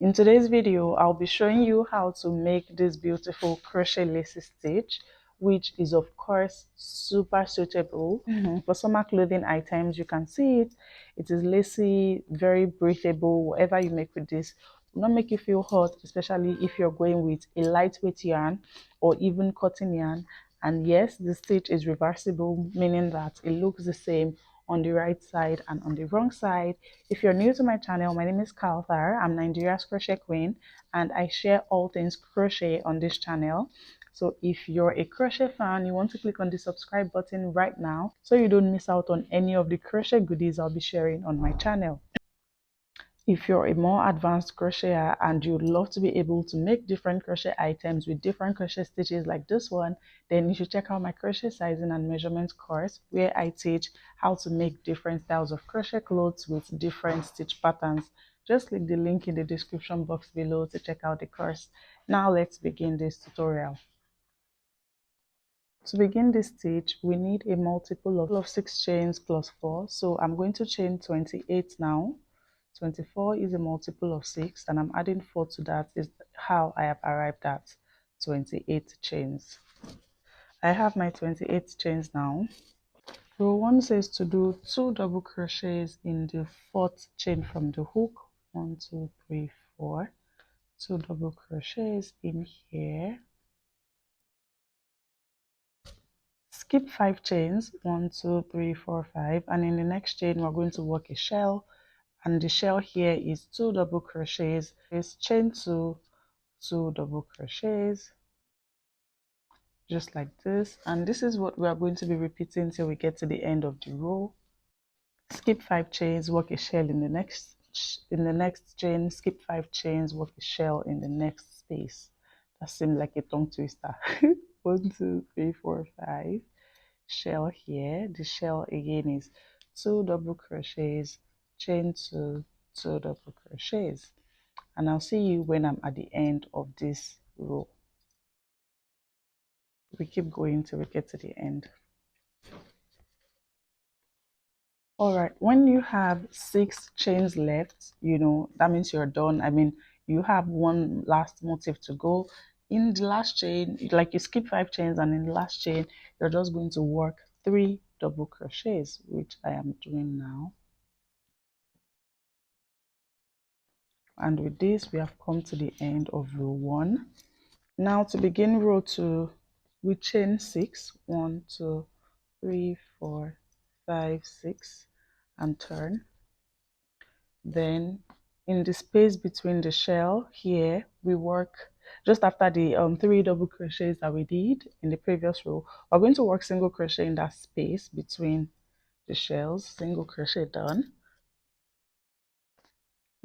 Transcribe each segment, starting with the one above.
In today's video, I'll be showing you how to make this beautiful crochet lacy stitch, which is of course super suitable for summer clothing items. You can see it. It is lacy, very breathable. Whatever you make with this will not make you feel hot, especially if you're going with a lightweight yarn or even cotton yarn. And yes, the stitch is reversible, meaning that it looks the same on the right side and on the wrong side. If you're new to my channel, my name is Kauthar. I'm Nigeria's crochet queen, and I share all things crochet on this channel. So if you're a crochet fan, you want to click on the subscribe button right now so you don't miss out on any of the crochet goodies I'll be sharing on my channel. If you're a more advanced crocheter and you'd love to be able to make different crochet items with different crochet stitches like this one, then you should check out my crochet sizing and measurement course, where I teach how to make different styles of crochet clothes with different stitch patterns. Just click the link in the description box below to check out the course. Now let's begin this tutorial. To begin this stitch, we need a multiple of 6 chains plus 4. So I'm going to chain 28 now. 24 is a multiple of 6, and I'm adding 4 to that. Is how I have arrived at 28 chains. I have my 28 chains now. Row 1 says to do 2 double crochets in the 4th chain from the hook. 1, 2, 3, 4. 2 double crochets in here. Skip 5 chains. 1, 2, 3, 4, 5. And in the next chain, we're going to work a shell. And the shell here is 2 double crochets. It's chain 2, 2 double crochets, just like this. And this is what we are going to be repeating till we get to the end of the row. Skip 5 chains, work a shell in the next chain. Skip 5 chains, work a shell in the next space. That seemed like a tongue twister. 1, 2, 3, 4, 5. Shell here. The shell again is 2 double crochets, chain 2, 2 double crochets. And I'll see you when I'm at the end of this row. We keep going till we get to the end. All right, when you have 6 chains left, that means you're done. I mean, you have one last motif to go. In the last chain, like you skip 5 chains, and in the last chain, you're just going to work 3 double crochets, which I am doing now. And with this, we have come to the end of row 1. Now to begin row 2, we chain 6. 1, 2, 3, 4, 5, 6, and turn. Then in the space between the shell here, we work just after the 3 double crochets that we did in the previous row. We're going to work single crochet in that space between the shells. Single crochet done.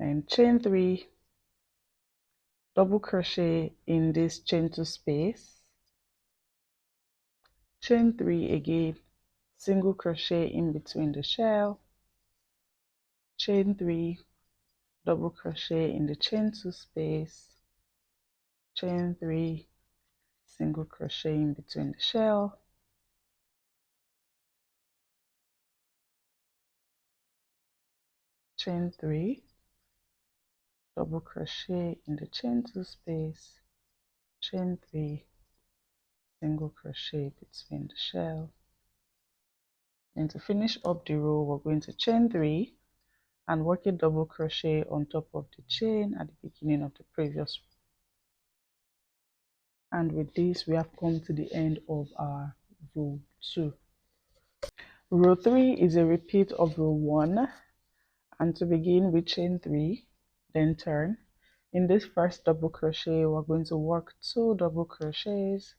Then chain 3, double crochet in this chain 2 space, chain 3 again, single crochet in between the shell, chain 3, double crochet in the chain 2 space, chain 3, single crochet in between the shell, chain 3, double crochet in the chain 2 space, chain 3, single crochet between the shell. And to finish up the row, we're going to chain 3 and work a double crochet on top of the chain at the beginning of the previous row. And with this, we have come to the end of our row 2. Row 3 is a repeat of row 1, and to begin, we chain 3, then turn. In this first double crochet, we're going to work 2 double crochets,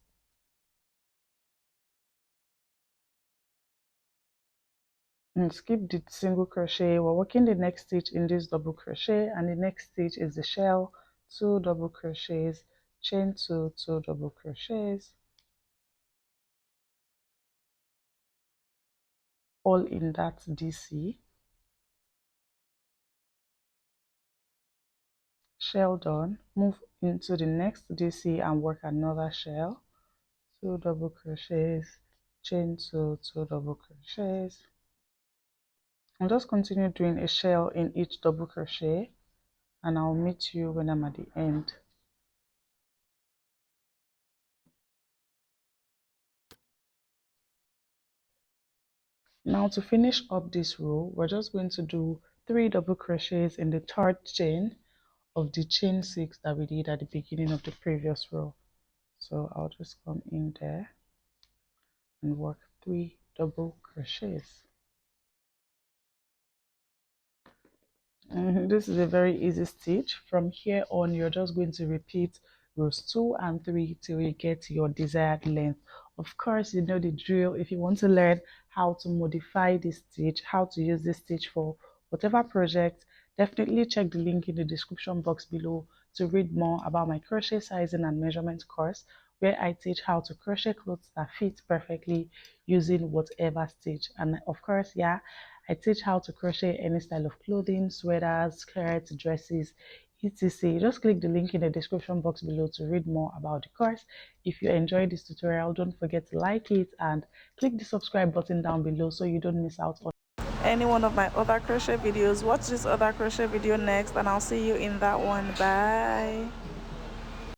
and skip the single crochet. We're working the next stitch in this double crochet, and the next stitch is the shell. 2 double crochets, chain 2, 2 double crochets, all in that DC. Shell done. Move into the next DC and work another shell. 2 double crochets, chain 2, 2 double crochets, and just continue doing a shell in each double crochet. and I'll meet you when I'm at the end. Now to finish up this row, we're just going to do 3 double crochets in the third chain of the chain 6 that we did at the beginning of the previous row. So I'll just come in there and work 3 double crochets. This is a very easy stitch. From here on, you're just going to repeat rows 2 and 3 till you get your desired length. Of course, you know the drill. If you want to learn how to modify this stitch, how to use this stitch for whatever project, definitely check the link in the description box below to read more about my crochet sizing and measurement course, where I teach how to crochet clothes that fit perfectly using whatever stitch. And of course, yeah, I teach how to crochet any style of clothing, sweaters, skirts, dresses, etc. Just click the link in the description box below to read more about the course. If you enjoyed this tutorial, don't forget to like it and click the subscribe button down below so you don't miss out on any one of my other crochet videos. Watch this other crochet video next, and I'll see you in that one. Bye.